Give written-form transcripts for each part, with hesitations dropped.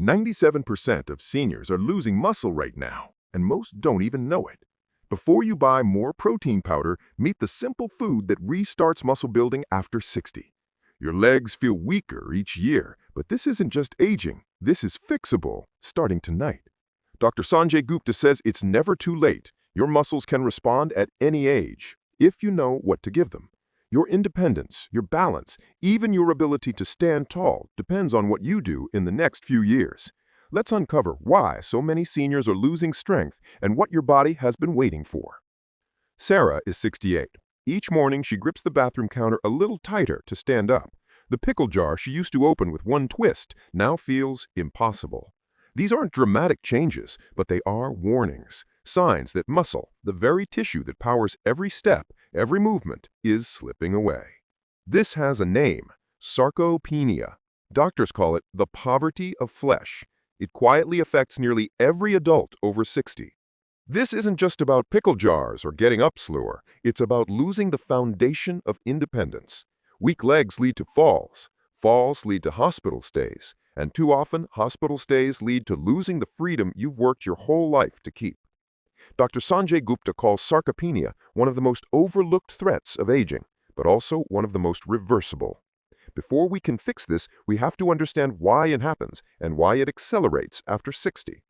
97% of seniors are losing muscle right now, and most don't even know it. Before you buy more protein powder, meet the simple food that restarts muscle building after 60. Your legs feel weaker each year, but this isn't just aging. This is fixable, starting tonight. Dr. Sanjay Gupta says it's never too late. Your muscles can respond at any age, if you know what to give them. Your independence, your balance, even your ability to stand tall depends on what you do in the next few years. Let's uncover why so many seniors are losing strength and what your body has been waiting for. Sarah is 68. Each morning she grips the bathroom counter a little tighter to stand up. The pickle jar she used to open with one twist now feels impossible. These aren't dramatic changes, but they are warnings. Signs that muscle, the very tissue that powers every step, every movement, is slipping away. This has a name: sarcopenia. Doctors call it the poverty of flesh. It quietly affects nearly every adult over 60. This isn't just about pickle jars or getting up slower. It's about losing the foundation of independence. Weak legs lead to falls. Falls lead to hospital stays. And too often, hospital stays lead to losing the freedom you've worked your whole life to keep. Dr. Sanjay Gupta calls sarcopenia one of the most overlooked threats of aging, but also one of the most reversible. Before we can fix this, we have to understand why it happens and why it accelerates after 60.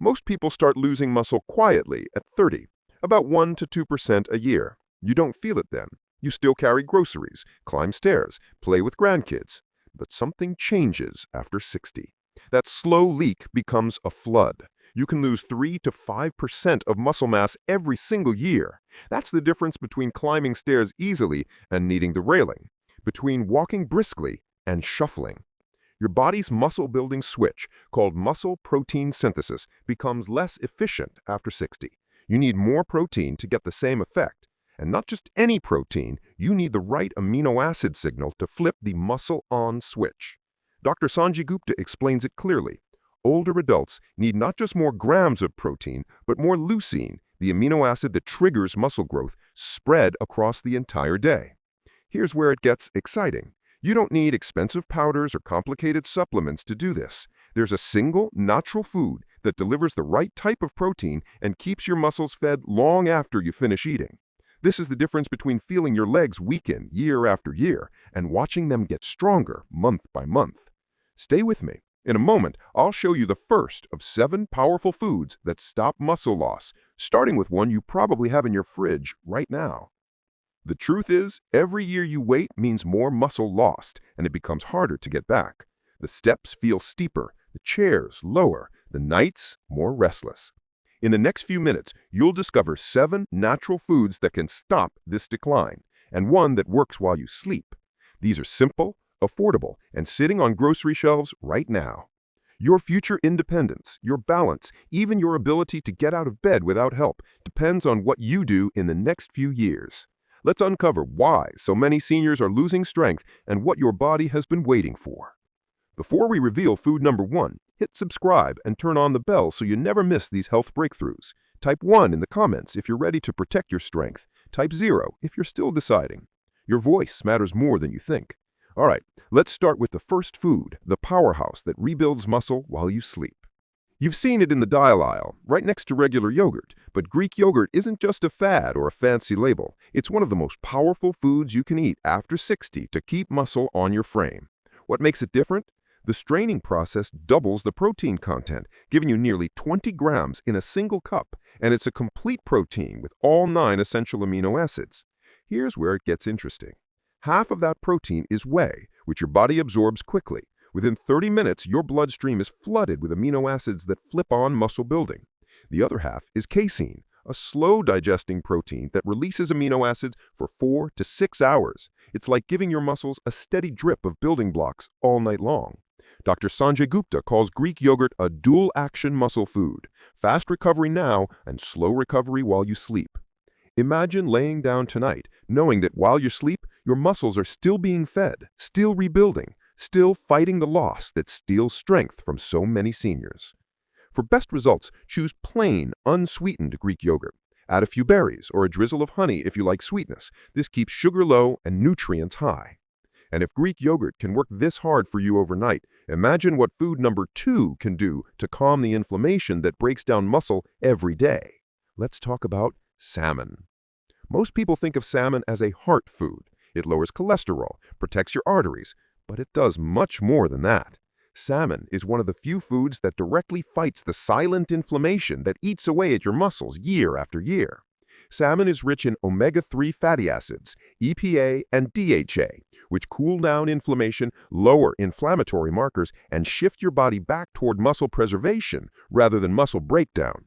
Most people start losing muscle quietly at 30, about 1 to 2% a year. You don't feel it then. You still carry groceries, climb stairs, play with grandkids. But something changes after 60. That slow leak becomes a flood. You can lose 3 to 5% of muscle mass every single year. That's the difference between climbing stairs easily and needing the railing, between walking briskly and shuffling. Your body's muscle-building switch, called muscle protein synthesis, becomes less efficient after 60. You need more protein to get the same effect. And not just any protein, you need the right amino acid signal to flip the muscle-on switch. Dr. Sanjay Gupta explains it clearly. Older adults need not just more grams of protein, but more leucine, the amino acid that triggers muscle growth, spread across the entire day. Here's where it gets exciting. You don't need expensive powders or complicated supplements to do this. There's a single, natural food that delivers the right type of protein and keeps your muscles fed long after you finish eating. This is the difference between feeling your legs weaken year after year and watching them get stronger month by month. Stay with me. In a moment, I'll show you the first of 7 powerful foods that stop muscle loss, starting with one you probably have in your fridge right now. The truth is, every year you wait means more muscle lost, and it becomes harder to get back. The steps feel steeper, the chairs lower, the nights more restless. In the next few minutes, you'll discover 7 natural foods that can stop this decline, and one that works while you sleep. These are simple, affordable, and sitting on grocery shelves right now. Your future independence, your balance, even your ability to get out of bed without help depends on what you do in the next few years. Let's uncover why so many seniors are losing strength and what your body has been waiting for. Before we reveal food number 1, hit subscribe and turn on the bell so you never miss these health breakthroughs. Type 1 in the comments if you're ready to protect your strength. Type 0 if you're still deciding. Your voice matters more than you think. All right, let's start with the first food, the powerhouse that rebuilds muscle while you sleep. You've seen it in the dial aisle, right next to regular yogurt, but Greek yogurt isn't just a fad or a fancy label. It's one of the most powerful foods you can eat after 60 to keep muscle on your frame. What makes it different? The straining process doubles the protein content, giving you nearly 20 grams in a single cup, and it's a complete protein with all 9 essential amino acids. Here's where it gets interesting. Half of that protein is whey, which your body absorbs quickly. Within 30 minutes, your bloodstream is flooded with amino acids that flip on muscle building. The other half is casein, a slow-digesting protein that releases amino acids for 4 to 6 hours. It's like giving your muscles a steady drip of building blocks all night long. Dr. Sanjay Gupta calls Greek yogurt a dual-action muscle food, fast recovery now and slow recovery while you sleep. Imagine laying down tonight, knowing that while you sleep, your muscles are still being fed, still rebuilding, still fighting the loss that steals strength from so many seniors. For best results, choose plain, unsweetened Greek yogurt. Add a few berries or a drizzle of honey if you like sweetness. This keeps sugar low and nutrients high. And if Greek yogurt can work this hard for you overnight, imagine what food number 2 can do to calm the inflammation that breaks down muscle every day. Let's talk about salmon. Most people think of salmon as a heart food. It lowers cholesterol, protects your arteries, but it does much more than that. Salmon is one of the few foods that directly fights the silent inflammation that eats away at your muscles year after year. Salmon is rich in omega-3 fatty acids, EPA and DHA, which cool down inflammation, lower inflammatory markers, and shift your body back toward muscle preservation rather than muscle breakdown.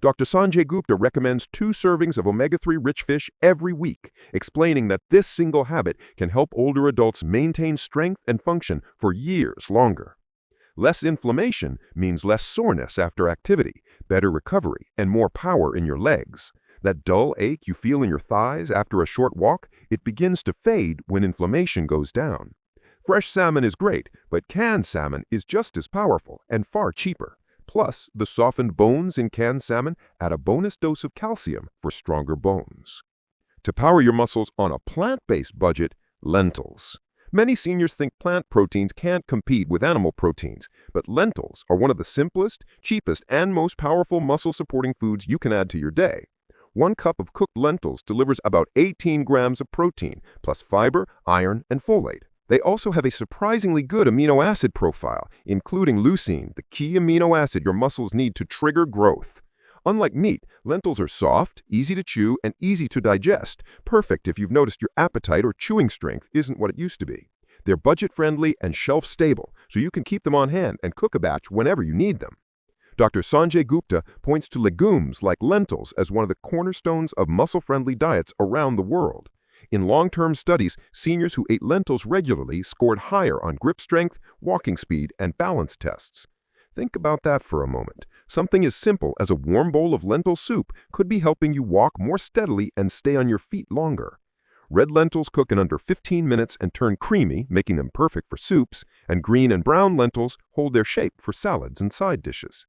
Dr. Sanjay Gupta recommends 2 servings of omega-3 rich fish every week, explaining that this single habit can help older adults maintain strength and function for years longer. Less inflammation means less soreness after activity, better recovery, and more power in your legs. That dull ache you feel in your thighs after a short walk, it begins to fade when inflammation goes down. Fresh salmon is great, but canned salmon is just as powerful and far cheaper. Plus, the softened bones in canned salmon add a bonus dose of calcium for stronger bones. To power your muscles on a plant-based budget, lentils. Many seniors think plant proteins can't compete with animal proteins, but lentils are one of the simplest, cheapest, and most powerful muscle-supporting foods you can add to your day. 1 cup of cooked lentils delivers about 18 grams of protein, plus fiber, iron, and folate. They also have a surprisingly good amino acid profile, including leucine, the key amino acid your muscles need to trigger growth. Unlike meat, lentils are soft, easy to chew, and easy to digest, perfect if you've noticed your appetite or chewing strength isn't what it used to be. They're budget-friendly and shelf-stable, so you can keep them on hand and cook a batch whenever you need them. Dr. Sanjay Gupta points to legumes like lentils as one of the cornerstones of muscle-friendly diets around the world. In long-term studies, seniors who ate lentils regularly scored higher on grip strength, walking speed, and balance tests. Think about that for a moment. Something as simple as a warm bowl of lentil soup could be helping you walk more steadily and stay on your feet longer. Red lentils cook in under 15 minutes and turn creamy, making them perfect for soups, and green and brown lentils hold their shape for salads and side dishes.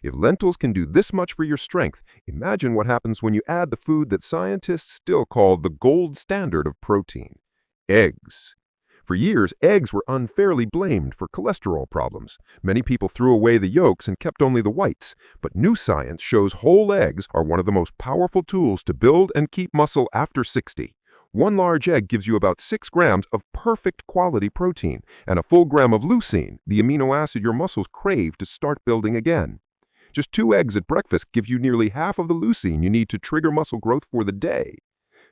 If lentils can do this much for your strength, imagine what happens when you add the food that scientists still call the gold standard of protein: eggs. For years, eggs were unfairly blamed for cholesterol problems. Many people threw away the yolks and kept only the whites, but new science shows whole eggs are one of the most powerful tools to build and keep muscle after 60. 1 large egg gives you about 6 grams of perfect quality protein and a full gram of leucine, the amino acid your muscles crave to start building again. Just 2 eggs at breakfast give you nearly half of the leucine you need to trigger muscle growth for the day.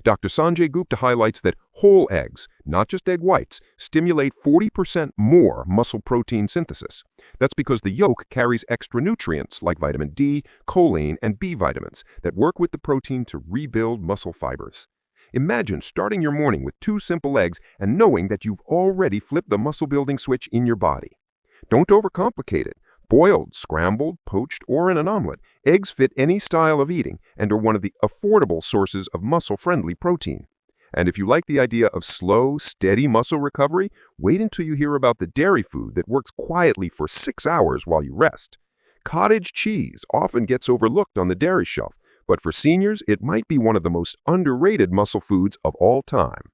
Dr. Sanjay Gupta highlights that whole eggs, not just egg whites, stimulate 40% more muscle protein synthesis. That's because the yolk carries extra nutrients like vitamin D, choline, and B vitamins that work with the protein to rebuild muscle fibers. Imagine starting your morning with 2 simple eggs and knowing that you've already flipped the muscle-building switch in your body. Don't overcomplicate it. Boiled, scrambled, poached, or in an omelet, eggs fit any style of eating and are one of the affordable sources of muscle-friendly protein. And if you like the idea of slow, steady muscle recovery, wait until you hear about the dairy food that works quietly for 6 hours while you rest. Cottage cheese often gets overlooked on the dairy shelf, but for seniors, it might be one of the most underrated muscle foods of all time.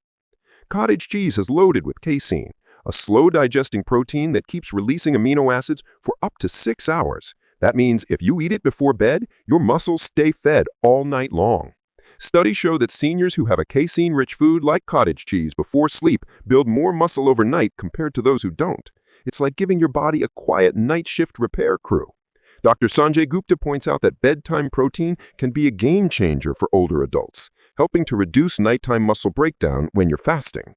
Cottage cheese is loaded with casein, a slow-digesting protein that keeps releasing amino acids for up to 6 hours. That means if you eat it before bed, your muscles stay fed all night long. Studies show that seniors who have a casein-rich food like cottage cheese before sleep build more muscle overnight compared to those who don't. It's like giving your body a quiet night shift repair crew. Dr. Sanjay Gupta points out that bedtime protein can be a game-changer for older adults, helping to reduce nighttime muscle breakdown when you're fasting.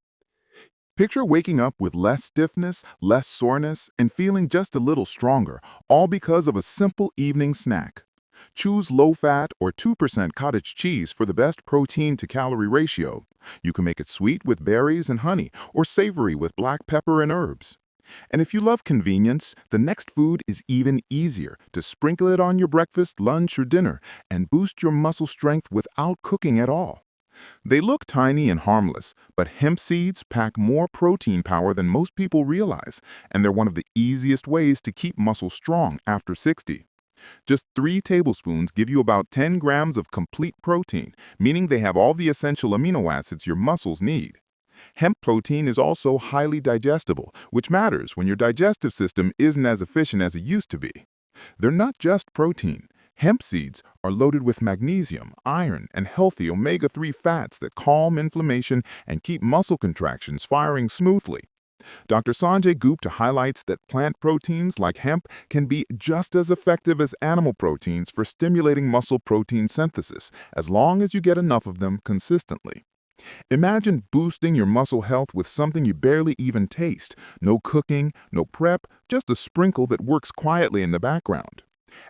Picture waking up with less stiffness, less soreness, and feeling just a little stronger, all because of a simple evening snack. Choose low-fat or 2% cottage cheese for the best protein-to-calorie ratio. You can make it sweet with berries and honey, or savory with black pepper and herbs. And if you love convenience, the next food is even easier: to sprinkle it on your breakfast, lunch, or dinner, and boost your muscle strength without cooking at all. They look tiny and harmless, but hemp seeds pack more protein power than most people realize, and they're one of the easiest ways to keep muscle strong after 60. Just 3 tablespoons give you about 10 grams of complete protein, meaning they have all the essential amino acids your muscles need. Hemp protein is also highly digestible, which matters when your digestive system isn't as efficient as it used to be. They're not just protein. Hemp seeds are loaded with magnesium, iron, and healthy omega-3 fats that calm inflammation and keep muscle contractions firing smoothly. Dr. Sanjay Gupta highlights that plant proteins like hemp can be just as effective as animal proteins for stimulating muscle protein synthesis, as long as you get enough of them consistently. Imagine boosting your muscle health with something you barely even taste. No cooking, no prep, just a sprinkle that works quietly in the background.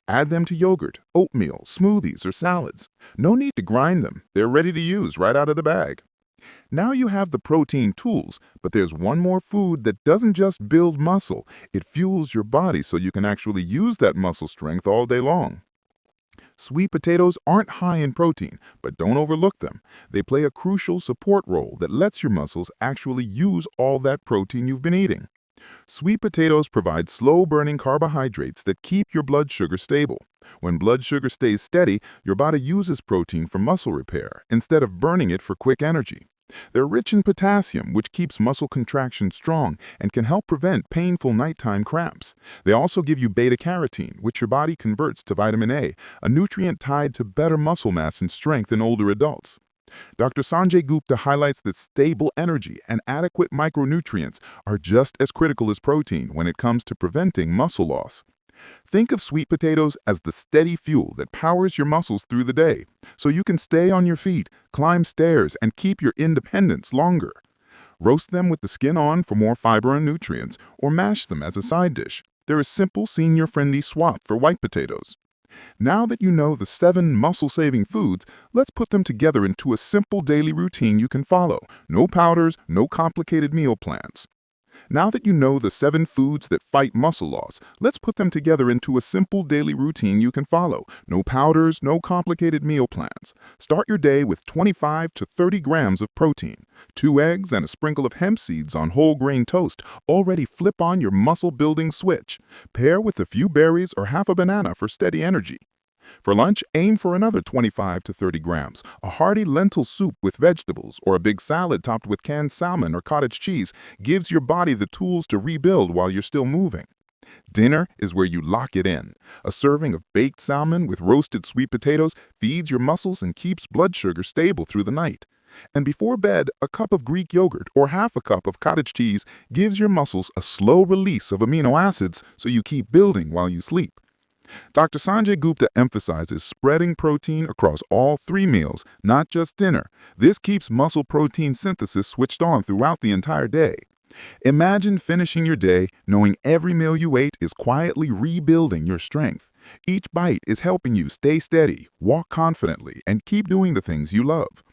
Add them to yogurt, oatmeal, smoothies, or salads. No need to grind them. They're ready to use right out of the bag. Now you have the protein tools, but there's one more food that doesn't just build muscle. It fuels your body so you can actually use that muscle strength all day long. Sweet potatoes aren't high in protein, but don't overlook them. They play a crucial support role that lets your muscles actually use all that protein you've been eating. Sweet potatoes provide slow-burning carbohydrates that keep your blood sugar stable. When blood sugar stays steady, your body uses protein for muscle repair instead of burning it for quick energy. They're rich in potassium, which keeps muscle contraction strong and can help prevent painful nighttime cramps. They also give you beta-carotene, which your body converts to vitamin A, a nutrient tied to better muscle mass and strength in older adults. Dr. Sanjay Gupta highlights that stable energy and adequate micronutrients are just as critical as protein when it comes to preventing muscle loss. Think of sweet potatoes as the steady fuel that powers your muscles through the day, so you can stay on your feet, climb stairs, and keep your independence longer. Roast them with the skin on for more fiber and nutrients, or mash them as a side dish. They're a simple, senior-friendly swap for white potatoes. Now that you know the 7 muscle-saving foods, let's put them together into a simple daily routine you can follow. No powders, no complicated meal plans. Now that you know the 7 foods that fight muscle loss, let's put them together into a simple daily routine you can follow. No powders, no complicated meal plans. Start your day with 25 to 30 grams of protein. 2 eggs and a sprinkle of hemp seeds on whole grain toast already flip on your muscle-building switch. Pair with a few berries or half a banana for steady energy. For lunch, aim for another 25 to 30 grams. A hearty lentil soup with vegetables or a big salad topped with canned salmon or cottage cheese gives your body the tools to rebuild while you're still moving. Dinner is where you lock it in. A serving of baked salmon with roasted sweet potatoes feeds your muscles and keeps blood sugar stable through the night. And before bed, a cup of Greek yogurt or half a cup of cottage cheese gives your muscles a slow release of amino acids so you keep building while you sleep. Dr. Sanjay Gupta emphasizes spreading protein across all 3 meals, not just dinner. This keeps muscle protein synthesis switched on throughout the entire day. Imagine finishing your day knowing every meal you ate is quietly rebuilding your strength. Each bite is helping you stay steady, walk confidently, and keep doing the things you love.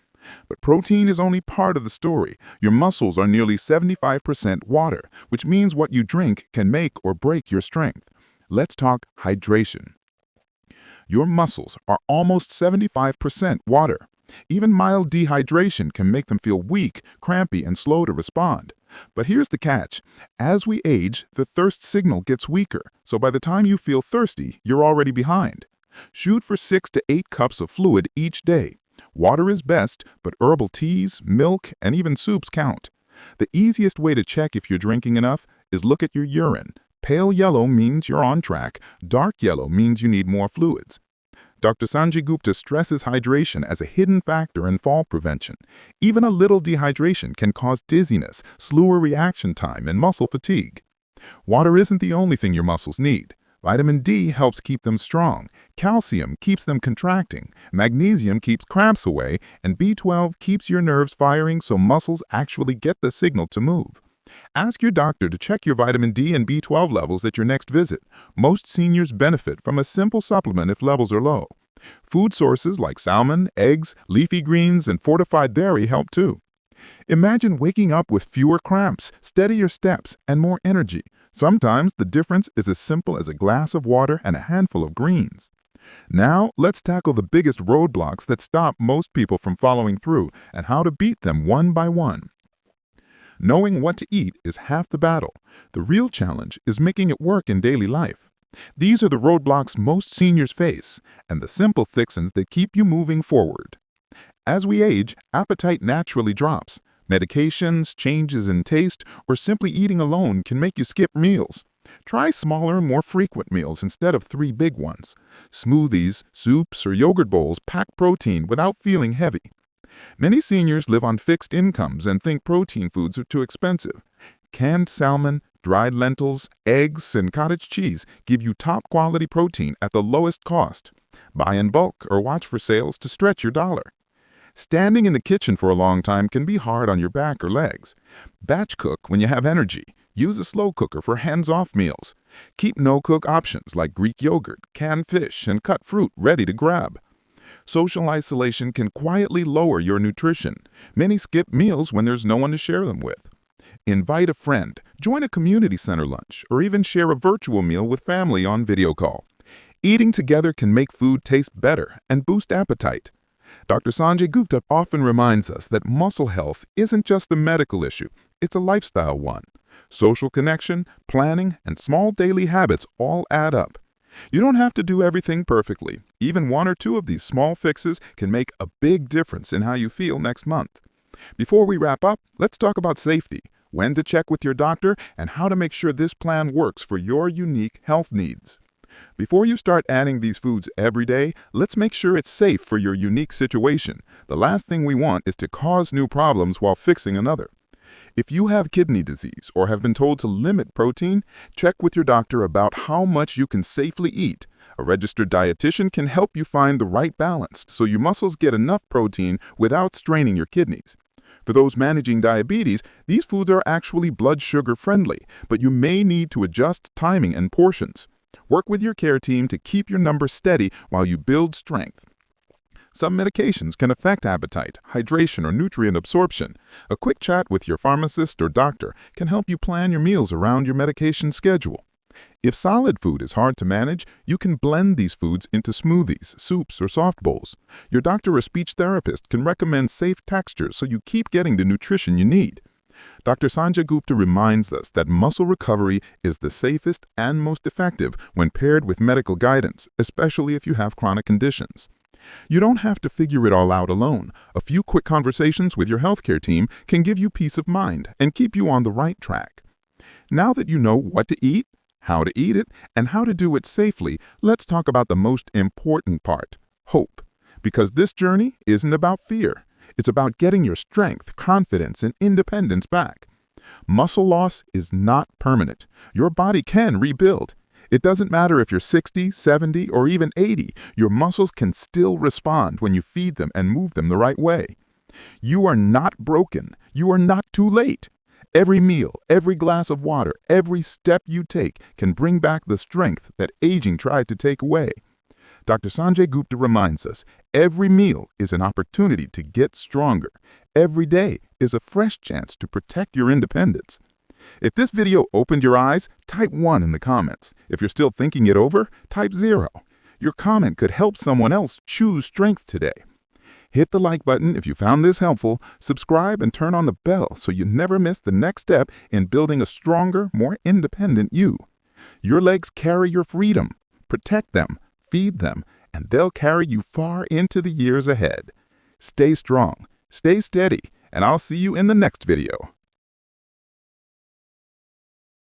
But protein is only part of the story. Your muscles are nearly 75% water, which means what you drink can make or break your strength. Let's talk hydration. Your muscles are almost 75% water. Even mild dehydration can make them feel weak, crampy, and slow to respond. But here's the catch. As we age, the thirst signal gets weaker, so by the time you feel thirsty, you're already behind. Shoot for 6 to 8 cups of fluid each day. Water is best, but herbal teas, milk, and even soups count. The easiest way to check if you're drinking enough is look at your urine. Pale yellow means you're on track. Dark yellow means you need more fluids. Dr. Sanjay Gupta stresses hydration as a hidden factor in fall prevention. Even a little dehydration can cause dizziness, slower reaction time, and muscle fatigue. Water isn't the only thing your muscles need. Vitamin D helps keep them strong. Calcium keeps them contracting. Magnesium keeps cramps away. And B12 keeps your nerves firing so muscles actually get the signal to move. Ask your doctor to check your vitamin D and B12 levels at your next visit. Most seniors benefit from a simple supplement if levels are low. Food sources like salmon, eggs, leafy greens, and fortified dairy help too. Imagine waking up with fewer cramps, steadier steps, and more energy. Sometimes the difference is as simple as a glass of water and a handful of greens. Now, let's tackle the biggest roadblocks that stop most people from following through and how to beat them one by one. Knowing what to eat is half the battle. The real challenge is making it work in daily life. These are the roadblocks most seniors face, and the simple fixins that keep you moving forward. As we age, appetite naturally drops, Medications, changes in taste, or simply eating alone can make you skip meals. Try smaller, more frequent meals instead of 3 big ones. Smoothies, soups, or yogurt bowls pack protein without feeling heavy. Many seniors live on fixed incomes and think protein foods are too expensive. Canned salmon, dried lentils, eggs, and cottage cheese give you top-quality protein at the lowest cost. Buy in bulk or watch for sales to stretch your dollar. Standing in the kitchen for a long time can be hard on your back or legs. Batch cook when you have energy. Use a slow cooker for hands-off meals. Keep no-cook options like Greek yogurt, canned fish, and cut fruit ready to grab. Social isolation can quietly lower your nutrition. Many skip meals when there's no one to share them with. Invite a friend, join a community center lunch, or even share a virtual meal with family on video call. Eating together can make food taste better and boost appetite. Dr. Sanjay Gupta often reminds us that muscle health isn't just a medical issue, it's a lifestyle one. Social connection, planning, and small daily habits all add up. You don't have to do everything perfectly. Even 1 or 2 of these small fixes can make a big difference in how you feel next month. Before we wrap up, let's talk about safety, when to check with your doctor, and how to make sure this plan works for your unique health needs. Before you start adding these foods every day, let's make sure it's safe for your unique situation. The last thing we want is to cause new problems while fixing another. If you have kidney disease or have been told to limit protein, check with your doctor about how much you can safely eat. A registered dietitian can help you find the right balance so your muscles get enough protein without straining your kidneys. For those managing diabetes, these foods are actually blood sugar friendly, but you may need to adjust timing and portions. Work with your care team to keep your numbers steady while you build strength. Some medications can affect appetite, hydration, or nutrient absorption. A quick chat with your pharmacist or doctor can help you plan your meals around your medication schedule. If solid food is hard to manage, you can blend these foods into smoothies, soups, or soft bowls. Your doctor or speech therapist can recommend safe textures so you keep getting the nutrition you need. Dr. Sanjay Gupta reminds us that muscle recovery is the safest and most effective when paired with medical guidance, especially if you have chronic conditions. You don't have to figure it all out alone. A few quick conversations with your healthcare team can give you peace of mind and keep you on the right track. Now that you know what to eat, how to eat it, and how to do it safely, let's talk about the most important part, hope. Because this journey isn't about fear. It's about getting your strength, confidence, and independence back. Muscle loss is not permanent. Your body can rebuild. It doesn't matter if you're 60, 70, or even 80, your muscles can still respond when you feed them and move them the right way. You are not broken. You are not too late. Every meal, every glass of water, every step you take can bring back the strength that aging tried to take away. Dr. Sanjay Gupta reminds us, every meal is an opportunity to get stronger. Every day is a fresh chance to protect your independence. If this video opened your eyes, type 1 in the comments. If you're still thinking it over, type 0. Your comment could help someone else choose strength today. Hit the like button if you found this helpful, subscribe, and turn on the bell so you never miss the next step in building a stronger, more independent you. Your legs carry your freedom. Protect them, feed them, and they'll carry you far into the years ahead. Stay strong, stay steady, and I'll see you in the next video.